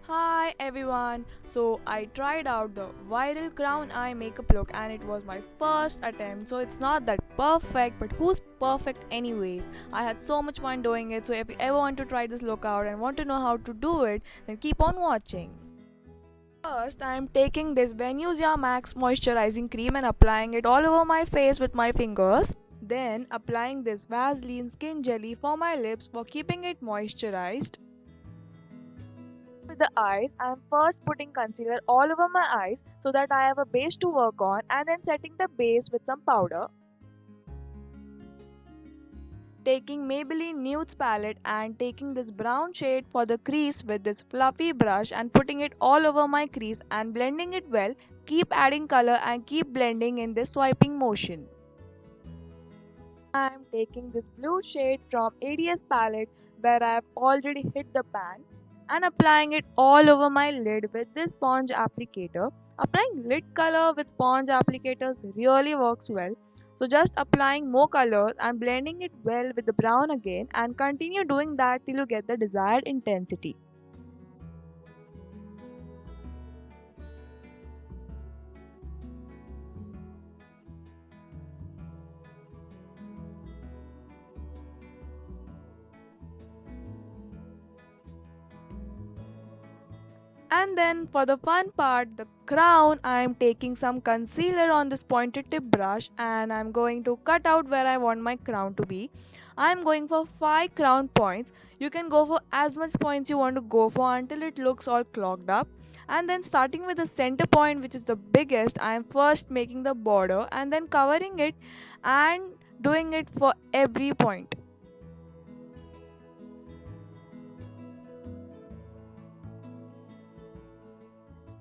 Hi everyone. So I tried out the viral crown eye makeup look and it was my first attempt. So it's not that perfect, but who's perfect anyways? I had so much fun doing it. So if you ever want to try this look out and want to know how to do it, then keep on watching. First, I am taking this Venusia Max moisturizing cream and applying it all over my face with my fingers. Then applying this Vaseline skin jelly for my lips for keeping it moisturized. With the eyes, I am first putting concealer all over my eyes so that I have a base to work on and then setting the base with some powder. Taking Maybelline Nudes palette and taking this brown shade for the crease with this fluffy brush and putting it all over my crease and blending it well. Keep adding color and keep blending in this swiping motion. I am taking this blue shade from ADS palette where I have already hit the pan and applying it all over my lid with this sponge applicator. Applying lid color with sponge applicators really works well. So just applying more colors and blending it well with the brown again and continue doing that till you get the desired intensity. And then for the fun part, the crown, I am taking some concealer on this pointed tip brush and I'm going to cut out where I want my crown to be. I'm going for 5 crown points. You can go for as much points you want to go for until it looks all clogged up. And then starting with the center point, which is the biggest, I am first making the border and then covering it and doing it for every point.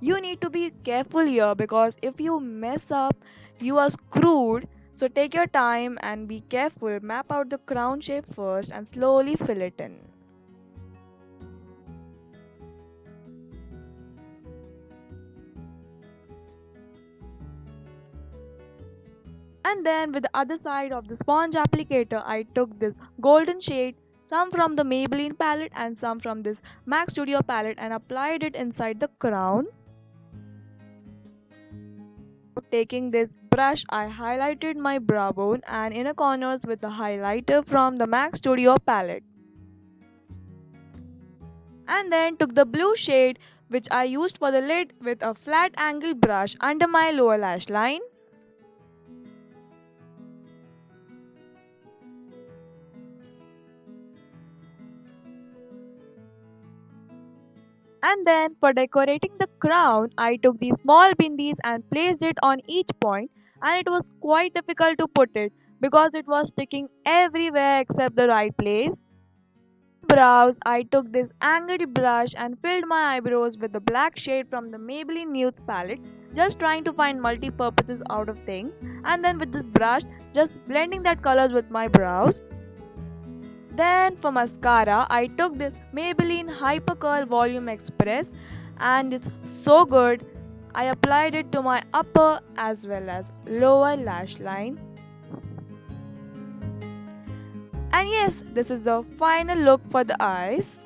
You need to be careful here because if you mess up, you are screwed. So take your time and be careful. Map out the crown shape first and slowly fill it in. And then with the other side of the sponge applicator, I took this golden shade, some from the Maybelline palette and some from this MAC Studio palette, and applied it inside the crown. Taking this brush, I highlighted my brow bone and inner corners with the highlighter from the MAC Studio palette. And then took the blue shade which I used for the lid with a flat angle brush under my lower lash line. And then for decorating the crown, I took these small bindis and placed it on each point, and it was quite difficult to put it because it was sticking everywhere except the right place. Brows, I took this angled brush and filled my eyebrows with the black shade from the Maybelline Nudes palette, just trying to find multi-purposes out of things. And then with this brush, just blending that colors with my brows. Then for mascara, I took this Maybelline Hyper Curl Volume Express and it's so good. I applied it to my upper as well as lower lash line. And yes, this is the final look for the eyes.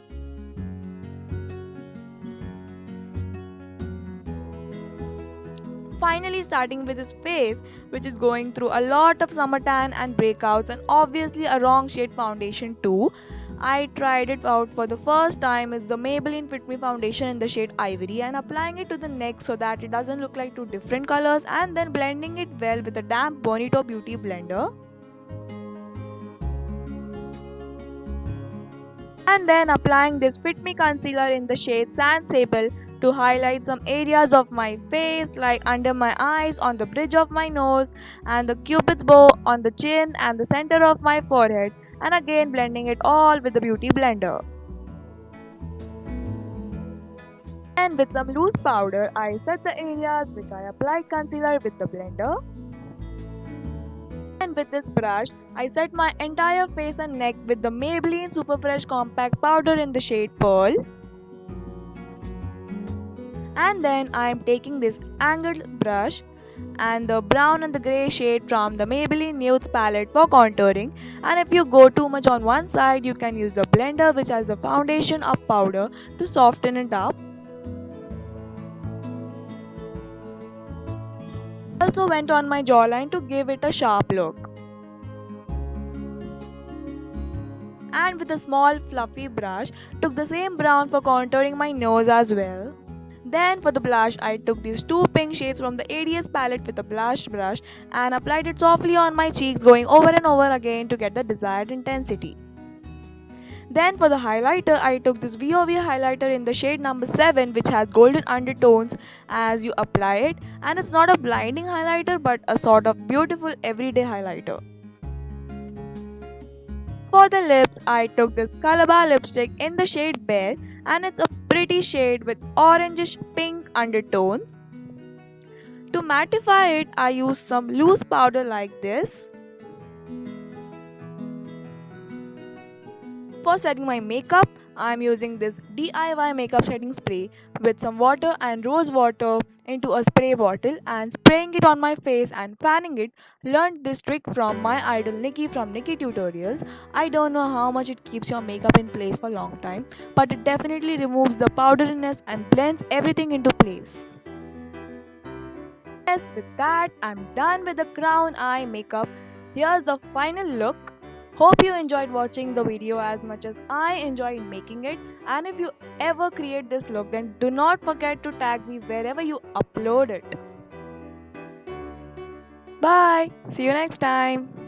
Finally starting with his face, which is going through a lot of summer tan and breakouts and obviously a wrong shade foundation too. I tried it out for the first time is the Maybelline Fit Me foundation in the shade Ivory and applying it to the neck so that it doesn't look like two different colors and then blending it well with a damp Bonito beauty blender. And then applying this Fit Me concealer in the shade Sand Sable to highlight some areas of my face like under my eyes, on the bridge of my nose and the cupid's bow on the chin and the center of my forehead, and again blending it all with the beauty blender. And with some loose powder, I set the areas which I applied concealer with the blender. And with this brush, I set my entire face and neck with the Maybelline Super Fresh Compact Powder in the shade Pearl. And then I am taking this angled brush and the brown and the grey shade from the Maybelline Nudes palette for contouring. And if you go too much on one side, you can use the blender which has a foundation up powder to soften it up. also went on my jawline to give it a sharp look. And with a small fluffy brush, took the same brown for contouring my nose as well. Then for the blush, I took these two pink shades from the ADS palette with a blush brush and applied it softly on my cheeks, going over and over again to get the desired intensity. Then for the highlighter, I took this VOV highlighter in the shade number 7, which has golden undertones as you apply it, and it's not a blinding highlighter but a sort of beautiful everyday highlighter. For the lips, I took this Calabar lipstick in the shade Bear, and it's a pretty shade with orangish pink undertones. To mattify it, I used some loose powder like this. For setting my makeup, I am using this DIY makeup setting spray with some water and rose water into a spray bottle and spraying it on my face and fanning it. Learned this trick from my idol Nikki from Nikki Tutorials. I don't know how much it keeps your makeup in place for a long time, but it definitely removes the powderiness and blends everything into place. Yes, with that, I'm done with the crown eye makeup. Here's the final look. Hope you enjoyed watching the video as much as I enjoyed making it. And if you ever create this look, then do not forget to tag me wherever you upload it. Bye. See you next time.